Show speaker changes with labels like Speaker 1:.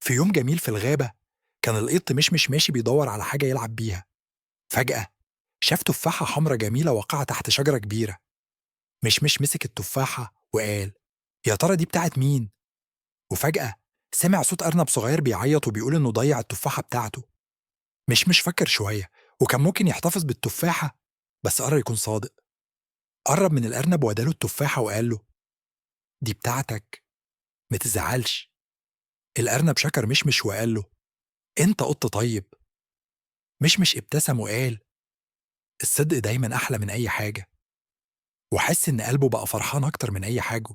Speaker 1: في يوم جميل في الغابة، كان القط مشمش ماشي بيدور على حاجة يلعب بيها. فجأة شاف تفاحة حمرا جميلة واقعة تحت شجرة كبيرة. مشمش مسك التفاحة وقال: يا ترى دي بتاعت مين؟ وفجأة سمع صوت أرنب صغير بيعيط وبيقول إنه ضيع التفاحة بتاعته. مشمش فكر شوية، وكان ممكن يحتفظ بالتفاحة، بس قرر يكون صادق. قرب من الأرنب واداله التفاحة وقال له: دي بتاعتك، ما تزعلش. الأرنب شكر مشمش وقال له: أنت قط طيب. مشمش ابتسم وقال: الصدق دايما أحلى من أي حاجة. وحس إن قلبه بقى فرحان أكتر من أي حاجة.